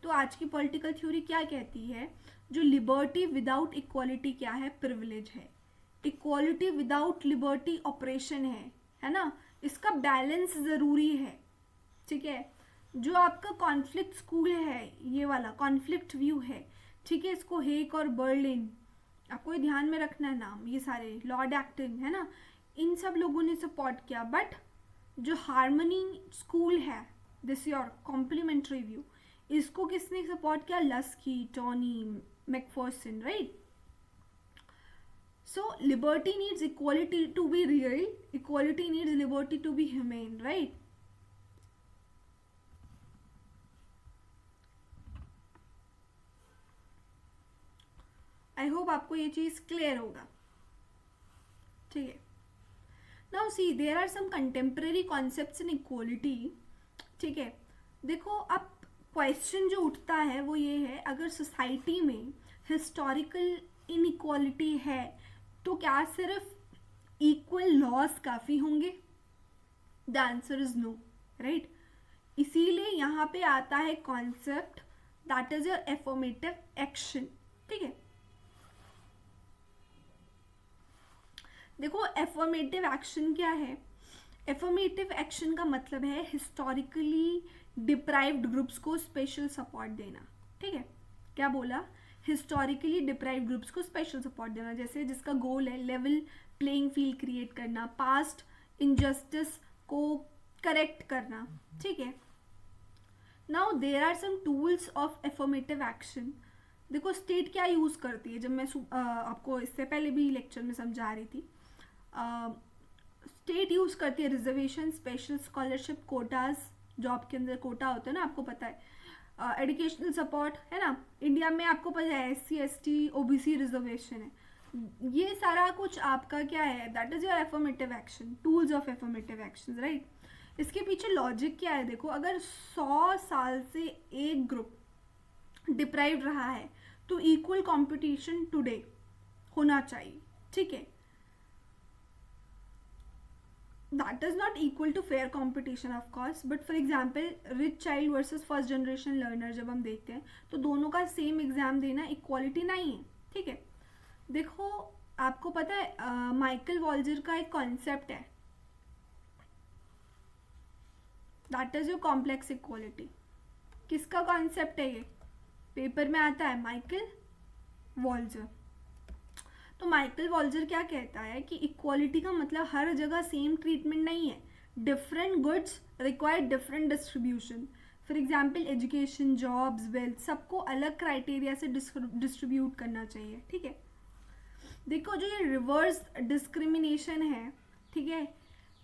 तो आज की पॉलिटिकल थ्योरी क्या कहती है, जो लिबर्टी विदाउट इक्वालिटी क्या है, प्रिविलेज है। इक्वालिटी विदाउट लिबर्टी ऑपरेशन है ना, इसका बैलेंस ज़रूरी है, ठीक है। जो आपका कॉन्फ्लिक्ट स्कूल है, ये वाला कॉन्फ्लिक्ट व्यू है, ठीक है, इसको हेक और बर्लिन आपको ये ध्यान में रखना है नाम, ये सारे लॉर्ड एक्टन, है ना, इन सब लोगों ने सपोर्ट किया। बट जो हार्मनी स्कूल है, दिस योर कॉम्प्लीमेंट्री व्यू, इसको किसने सपोर्ट किया, Laski, Tawney, Macpherson, right. So liberty needs equality to be real, equality needs liberty to be humane, right. I hope आपको ये चीज क्लियर होगा, ठीक है। Now see there are some contemporary concepts in equality, ठीक है। देखो अब क्वेश्चन जो उठता है वो ये है, अगर सोसाइटी में हिस्टोरिकल इनइक्वालिटी है तो क्या सिर्फ इक्वल लॉस काफ़ी होंगे? The answer is no, right. इसीलिए यहाँ पे आता है concept that is your affirmative action, ठीक है। देखो एफर्मेटिव एक्शन क्या है, एफर्मेटिव एक्शन का मतलब है हिस्टोरिकली डिप्राइव्ड ग्रुप्स को स्पेशल सपोर्ट देना, ठीक है। क्या बोला, हिस्टोरिकली डिप्राइव्ड ग्रुप्स को स्पेशल सपोर्ट देना, जैसे जिसका गोल है लेवल प्लेइंग फील्ड क्रिएट करना, पास्ट इनजस्टिस को करेक्ट करना, ठीक है। Now there are some tools of affirmative action. देखो स्टेट क्या यूज करती है, जब मैं आपको इससे पहले भी लेक्चर में समझा रही थी, स्टेट यूज करती है reservation, special scholarship, Kota's, job के अंदर कोटा होता है ना, आपको पता है, एजुकेशनल सपोर्ट, है ना। इंडिया में आपको पता है SC ST OBC रिजर्वेशन है, ये सारा कुछ आपका क्या है, that is your affirmative action, tools of affirmative action, right. इसके पीछे लॉजिक क्या है, देखो अगर 100 साल से एक ग्रुप डिप्राइव्ड रहा है तो इक्वल कंपटीशन टुडे होना चाहिए, ठीक है। that is not equal to fair competition of course, but for example rich child versus first generation learner जब हम देखते हैं तो दोनों का सेम एग्जाम देना इक्वालिटी नहीं है, ठीक है। देखो आपको पता है माइकल वॉल्जर का एक कॉन्सेप्ट है, that is your complex equality. किसका कॉन्सेप्ट है ये, पेपर में आता है, माइकल वॉल्जर। तो माइकल वॉल्जर क्या कहता है कि इक्वालिटी का मतलब हर जगह सेम ट्रीटमेंट नहीं है, different goods require different distribution. For example education, jobs, wealth, सबको अलग क्राइटेरिया से डिस्ट्रीब्यूट करना चाहिए, ठीक है। देखो जो ये रिवर्स डिस्क्रिमिनेशन है, ठीक है,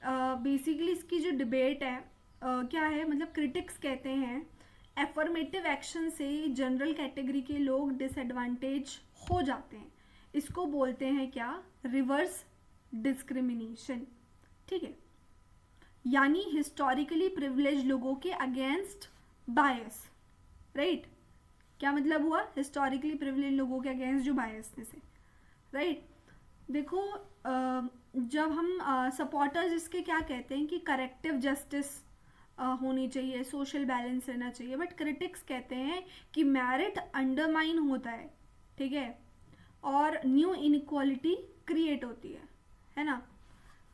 बेसिकली इसकी जो डिबेट है क्या है, मतलब क्रिटिक्स कहते हैं एफर्मेटिव एक्शन से जनरल कैटेगरी के लोग डिसएडवांटेज हो जाते हैं, इसको बोलते हैं क्या, रिवर्स डिस्क्रिमिनेशन, ठीक है। यानी हिस्टोरिकली प्रिविलेज लोगों के अगेंस्ट बायस, राइट। क्या मतलब हुआ, हिस्टोरिकली प्रिविलेज लोगों के अगेंस्ट जो बायसनेस है, राइट। देखो जब हम सपोर्टर्स इसके क्या कहते हैं कि करेक्टिव जस्टिस होनी चाहिए, सोशल बैलेंस रहना चाहिए, बट क्रिटिक्स कहते हैं कि मेरिट अंडरमाइन होता है, ठीक है, और न्यू इनइक्वालिटी क्रिएट होती है ना।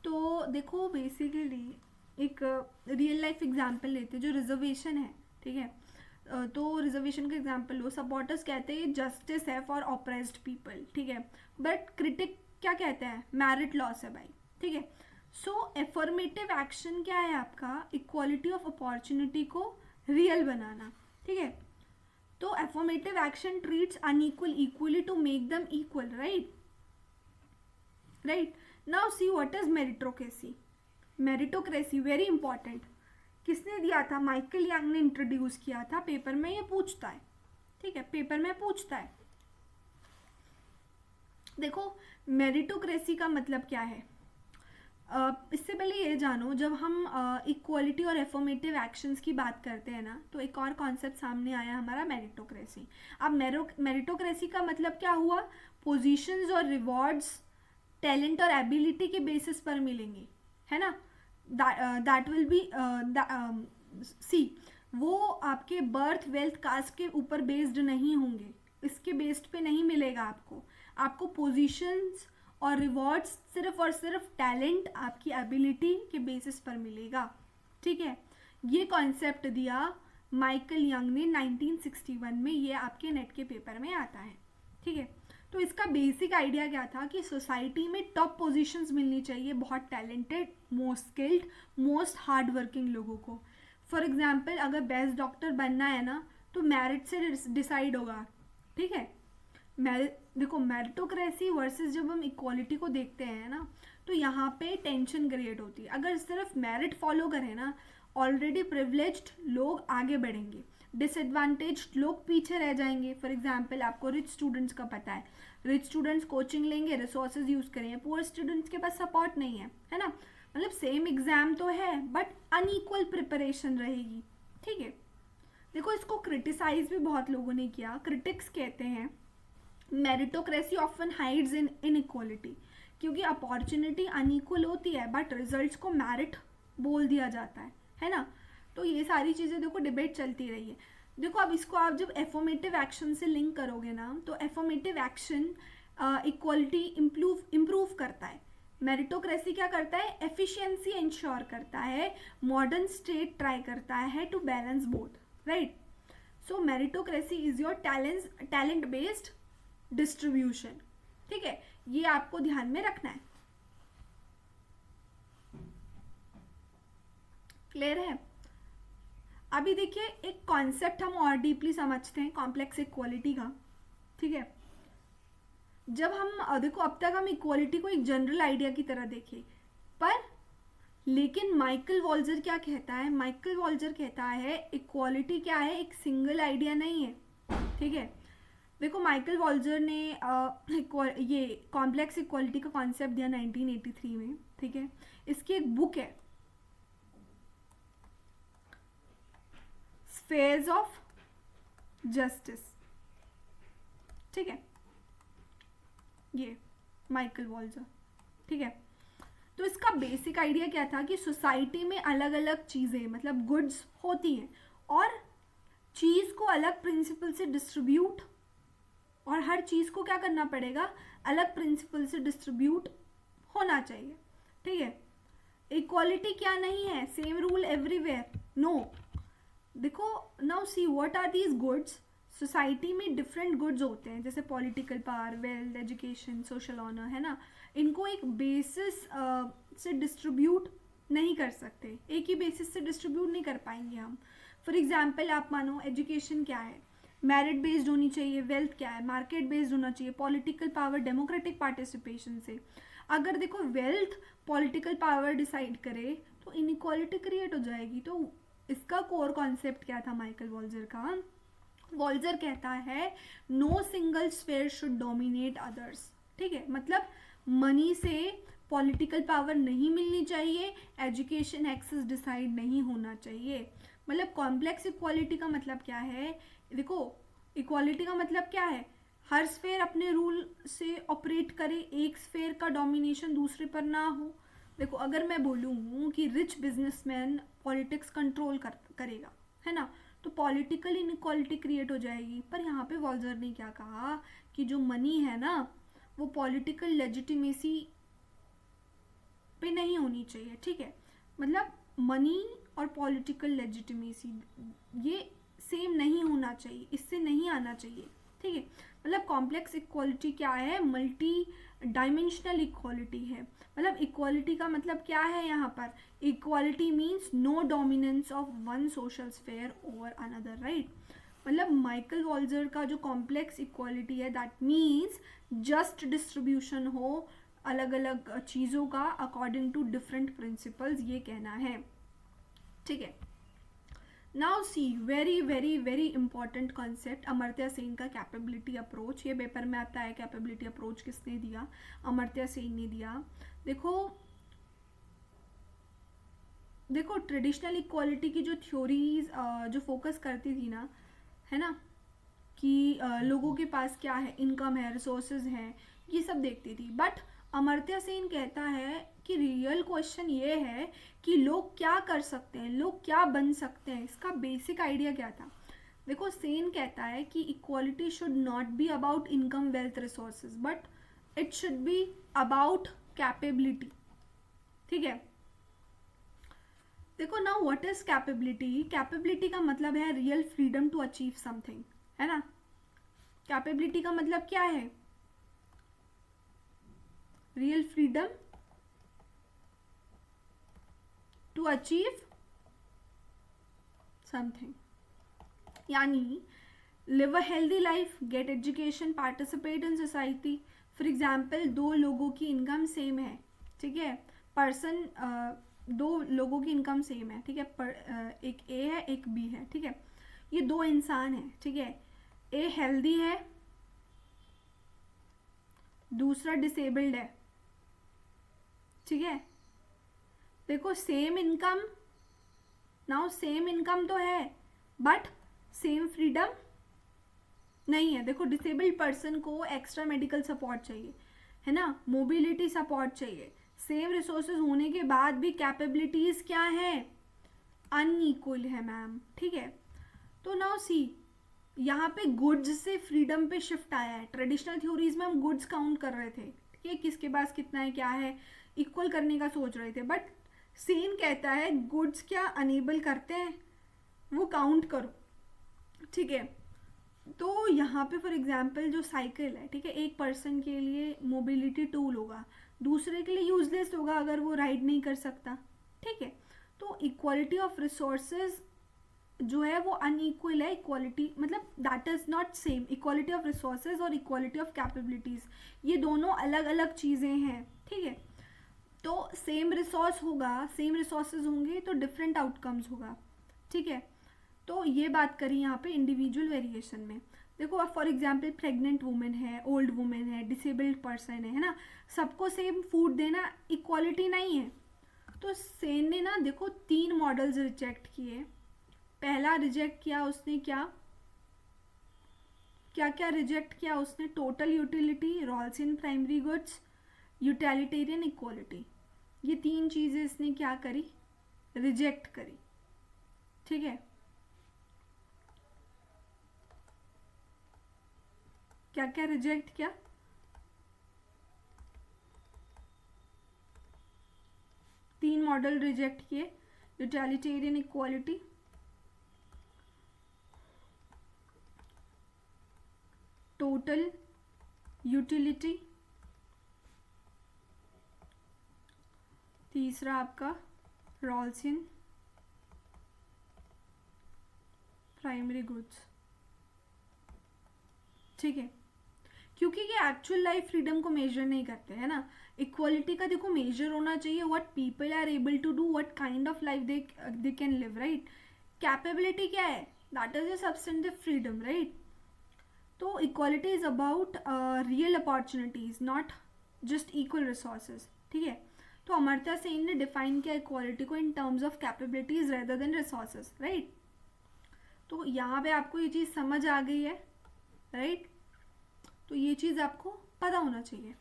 तो देखो बेसिकली एक रियल लाइफ एग्जांपल लेते हैं, जो रिजर्वेशन है, ठीक है। तो रिजर्वेशन का एग्जांपल लो, सपोर्टर्स कहते हैं जस्टिस है फॉर ऑप्रेस्ड पीपल, ठीक है, बट क्रिटिक क्या कहते हैं, मेरिट लॉस है भाई, ठीक है। सो एफर्मेटिव एक्शन क्या है आपका, इक्वालिटी ऑफ अपॉर्चुनिटी को रियल बनाना, ठीक है। तो affirmative action treats unequal equally to make them equal, right, right. Now see what is meritocracy. Meritocracy very important, किसने दिया था, माइकल यंग ने इंट्रोड्यूस किया था, पेपर में ये पूछता है, ठीक है, पेपर में पूछता है। देखो मेरिटोक्रेसी का मतलब क्या है, इससे पहले ये जानो, जब हम इक्वालिटी और एफर्मेटिव एक्शंस की बात करते हैं ना, तो एक और कॉन्सेप्ट सामने आया हमारा, मेरिटोक्रेसी। अब मेरिटोक्रेसी का मतलब क्या हुआ, पोजीशंस और रिवॉर्ड्स टैलेंट और एबिलिटी के बेसिस पर मिलेंगे, है ना। दैट विल बी सी, वो आपके बर्थ, वेल्थ, कास्ट के ऊपर बेस्ड नहीं होंगे, इसके बेस्ड पे नहीं मिलेगा आपको पोजीशंस और रिवॉर्ड्स सिर्फ और सिर्फ टैलेंट, आपकी एबिलिटी के बेसिस पर मिलेगा, ठीक है। ये कॉन्सेप्ट दिया माइकल यंग ने 1961 में, ये आपके नेट के पेपर में आता है, ठीक है। तो इसका बेसिक आइडिया क्या था कि सोसाइटी में टॉप पोजीशंस मिलनी चाहिए बहुत talented, most skilled, most hard working लोगों को। फॉर एग्जाम्पल अगर बेस्ट डॉक्टर बनना है ना, तो मेरिट से डिसाइड होगा, ठीक है। देखो मेरिटोक्रेसी वर्सेस जब हम इक्वालिटी को देखते हैं ना, तो यहाँ पे टेंशन क्रिएट होती है। अगर सिर्फ मेरिट फॉलो करें ना, ऑलरेडी प्रिविलेज्ड लोग आगे बढ़ेंगे, डिसएडवांटेज्ड लोग पीछे रह जाएंगे। फॉर एग्जांपल आपको रिच स्टूडेंट्स का पता है, रिच स्टूडेंट्स कोचिंग लेंगे, रिसोर्सेज यूज़ करेंगे, पुअर स्टूडेंट्स के पास सपोर्ट नहीं है ना। मतलब सेम एग्जाम तो है बट अनइक्वल प्रिपरेशन रहेगी, ठीक है। देखो इसको क्रिटिसाइज भी बहुत लोगों ने किया। क्रिटिक्स कहते हैं meritocracy often hides in inequality, क्योंकि अपॉर्चुनिटी अनइक्वल होती है बट रिजल्ट्स को मेरिट बोल दिया जाता है ना। तो ये सारी चीज़ें देखो डिबेट चलती रही है। देखो अब इसको आप जब एफर्मेटिव एक्शन से लिंक करोगे ना, तो एफर्मेटिव एक्शन इक्वालिटी इम्प्रूव करता है। मेरिटोक्रेसी क्या करता है, एफिशिएंसी इंश्योर करता है। मॉडर्न स्टेट ट्राई करता है to balance both, right. So meritocracy is your talent based distribution, ठीक है, ये आपको ध्यान में रखना है। क्लियर है। अभी देखिए एक कॉन्सेप्ट हम और डीपली समझते हैं, कॉम्प्लेक्स इक्वालिटी का, ठीक है। जब हम देखो अब तक हम इक्वालिटी को एक जनरल आइडिया की तरह देखे, पर लेकिन माइकल वॉल्जर क्या कहता है, माइकल वॉल्जर कहता है इक्वालिटी क्या है, एक सिंगल आइडिया नहीं है, ठीक है। देखो माइकल वॉल्जर ने ये कॉम्प्लेक्स इक्वालिटी का कॉन्सेप्ट दिया 1983 में, ठीक है। इसकी एक बुक है स्फेयर्स ऑफ जस्टिस, ठीक है, ये माइकल वॉल्जर, ठीक है। तो इसका बेसिक आइडिया क्या था कि सोसाइटी में अलग अलग चीज़ें मतलब गुड्स होती हैं और चीज़ को अलग प्रिंसिपल से डिस्ट्रीब्यूट, और हर चीज़ को क्या करना पड़ेगा, अलग प्रिंसिपल से डिस्ट्रीब्यूट होना चाहिए, ठीक है। इक्वालिटी क्या नहीं है, सेम रूल एवरीवेयर, नो। देखो now see what are these goods. Society में डिफरेंट गुड्स होते हैं, जैसे political power, wealth, education, social honour, है ना। इनको एक बेसिस से डिस्ट्रीब्यूट नहीं कर सकते, एक ही बेसिस से डिस्ट्रीब्यूट नहीं कर पाएंगे हम। फॉर एग्जाम्पल आप मानो एजुकेशन क्या है, मेरिट बेस्ड होनी चाहिए, वेल्थ क्या है, मार्केट बेस्ड होना चाहिए, पॉलिटिकल पावर डेमोक्रेटिक पार्टिसिपेशन से। अगर देखो वेल्थ पॉलिटिकल पावर डिसाइड करे तो इनइक्वालिटी क्रिएट हो जाएगी। तो इसका कोर कॉन्सेप्ट क्या था माइकल वॉल्जर का? वॉल्जर कहता है no single sphere should dominate others. ठीक है, मतलब मनी से पॉलिटिकल पावर नहीं मिलनी चाहिए, एजुकेशन एक्सेस डिसाइड नहीं होना चाहिए। मतलब कॉम्प्लेक्स इक्वालिटी का मतलब क्या है? देखो इक्वालिटी का मतलब क्या है, हर स्फेयर अपने रूल से ऑपरेट करे, एक स्फेयर का डोमिनेशन दूसरे पर ना हो। देखो अगर मैं बोलूँ कि रिच बिजनेसमैन पॉलिटिक्स कंट्रोल करेगा, है ना, तो पॉलिटिकल इनइक्वालिटी क्रिएट हो जाएगी। पर यहाँ पे वॉल्जर ने क्या कहा कि जो मनी है ना वो पॉलिटिकल लेजिटिमेसी पे नहीं होनी चाहिए। ठीक है, मतलब मनी और पॉलिटिकल लेजिटिमेसी ये सेम नहीं होना चाहिए, इससे नहीं आना चाहिए। ठीक है, मतलब कॉम्प्लेक्स इक्वालिटी क्या है? मल्टी डायमेंशनल इक्वालिटी है। मतलब इक्वालिटी का मतलब क्या है यहाँ पर? Equality means no dominance of one social sphere over another, right. मतलब माइकल वॉल्जर का जो कॉम्प्लेक्स इक्वालिटी है दैट मीन्स जस्ट डिस्ट्रीब्यूशन हो अलग अलग चीज़ों का अकॉर्डिंग टू डिफरेंट प्रिंसिपल्स, ये कहना है। ठीक है, नाउ सी very very very important concept Amartya Sen का कैपेबिलिटी अप्रोच। ये पेपर में आता है, कैपेबिलिटी अप्रोच किसने दिया? अमर्त्य सेन ने दिया। देखो ट्रेडिशनल इक्वालिटी की जो थ्योरीज जो फोकस करती थी ना, है ना, कि लोगों के पास क्या है, इनकम है, रिसोर्सेज हैं, ये सब देखती थी। बट अमर्त्य सेन कहता है कि रियल क्वेश्चन ये है कि लोग क्या कर सकते हैं, लोग क्या बन सकते हैं। इसका बेसिक आइडिया क्या था? देखो सेन कहता है कि equality should not be about income, wealth, resources, but it should be about capability. ठीक है, देखो now what is capability? Capability का मतलब है real freedom to achieve something, है ना। कैपेबिलिटी का मतलब क्या है? Real freedom to achieve something, यानी live a healthy life, get education, participate in society. For example दो लोगों की इनकम सेम है, ठीक है, दो लोगों की इनकम सेम है, ठीक है, एक ए है एक बी है, ठीक है, ये दो इंसान हैं, ठीक है, ए हेल्दी है, दूसरा डिसेबल्ड है। ठीक है, देखो same income, now same income तो है बट सेम फ्रीडम नहीं है। देखो डिसेबल्ड पर्सन को एक्स्ट्रा मेडिकल सपोर्ट चाहिए, है ना, मोबिलिटी सपोर्ट चाहिए। सेम रिसोर्सेज होने के बाद भी कैपेबिलिटीज क्या है? अनइक्वल है मैम। ठीक है, तो नाउ सी यहाँ पे गुड्स से फ्रीडम पे शिफ्ट आया है। ट्रेडिशनल थ्योरीज में हम गुड्स काउंट कर रहे थे कि किसके पास कितना है, क्या है, इक्वल करने का सोच रहे थे। बट सेन कहता है गुड्स क्या अनेबल करते हैं, वो काउंट करो। ठीक है, तो यहाँ पे फॉर एग्जांपल जो साइकिल है, ठीक है, एक पर्सन के लिए मोबिलिटी टूल होगा, दूसरे के लिए यूजलेस होगा अगर वो राइड नहीं कर सकता। ठीक है, तो इक्वालिटी ऑफ रिसोर्सेज जो है वो अनइक्वल है। इक्वालिटी मतलब that is not same. Equality of resources और इक्वालिटी ऑफ कैपेबिलिटीज ये दोनों अलग अलग चीज़ें हैं। ठीक है, तो सेम रिसोर्स होगा, सेम रिसोर्सेज होंगे तो डिफरेंट आउटकम्स होगा। ठीक है, तो ये बात करी यहाँ पे इंडिविजुअल वेरिएशन में। देखो अब फॉर एग्जांपल प्रेग्नेंट वुमेन है, ओल्ड वुमेन है, डिसेबल्ड पर्सन है ना, सबको सेम फूड देना इक्वालिटी नहीं है। तो सेन ने ना देखो 3 मॉडल्स रिजेक्ट किए। पहला रिजेक्ट किया उसने क्या क्या रिजेक्ट किया उसने? Total utility, Rawlsian primary goods, utilitarian equality. ये 3 चीजें इसने क्या करी? रिजेक्ट करी। ठीक है, क्या क्या रिजेक्ट किया? 3 मॉडल रिजेक्ट किए, यूटिलिटेरियन इक्वालिटी, टोटल यूटिलिटी, तीसरा आपका रॉल्सियन प्राइमरी गुड्स, ठीक है, क्योंकि ये एक्चुअल लाइफ फ्रीडम को मेजर नहीं करते है ना। इक्वालिटी का देखो मेजर होना चाहिए what people are able to do, what kind of life they can live, right. Capability क्या है, that is a substantive freedom, right. तो equality is about real opportunities, not just equal resources, ठीक है। तो अमर्त्य सेन ने डिफाइन किया इक्वालिटी को in terms of capabilities rather than resources, right. तो यहाँ पे आपको ये चीज़ समझ आ गई है, राइट। तो ये चीज़ आपको पता होना चाहिए।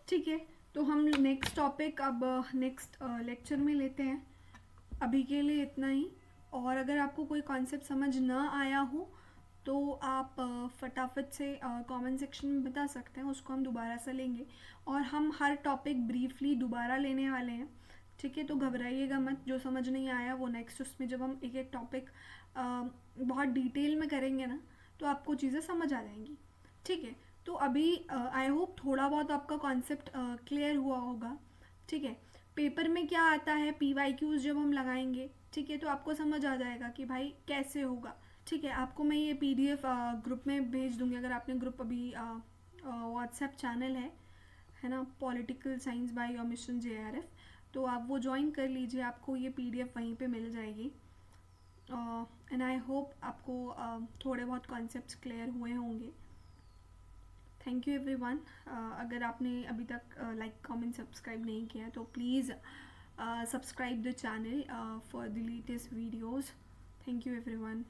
ठीक है, तो हम नेक्स्ट टॉपिक अब नेक्स्ट लेक्चर में लेते हैं। अभी के लिए इतना ही, और अगर आपको कोई कॉन्सेप्ट समझ ना आया हो तो आप फटाफट से कमेंट सेक्शन में बता सकते हैं, उसको हम दोबारा से लेंगे। और हम हर टॉपिक ब्रीफली दोबारा लेने वाले हैं, ठीक है। तो घबराइएगा मत, जो समझ नहीं आया वो नेक्स्ट उसमें जब हम एक एक टॉपिक बहुत डिटेल में करेंगे ना तो आपको चीज़ें समझ आ जाएंगी, ठीक है। तो अभी आई होप थोड़ा बहुत आपका कॉन्सेप्ट क्लियर हुआ होगा, ठीक है। पेपर में क्या आता है, PYQs जब हम लगाएंगे, ठीक है, तो आपको समझ आ जाएगा कि भाई कैसे होगा, ठीक है। आपको मैं ये PDF ग्रुप में भेज दूंगी, अगर आपने ग्रुप अभी व्हाट्सएप चैनल है ना, political science by your mission JRF, तो आप वो ज्वाइन कर लीजिए, आपको ये PDF वहीं पे मिल जाएगी। एंड आई होप आपको थोड़े बहुत कॉन्सेप्ट्स क्लियर हुए होंगे। Thank you everyone. अगर आपने अभी तक लाइक कमेंट सब्सक्राइब नहीं किया तो please subscribe the channel for the latest videos. Thank you everyone.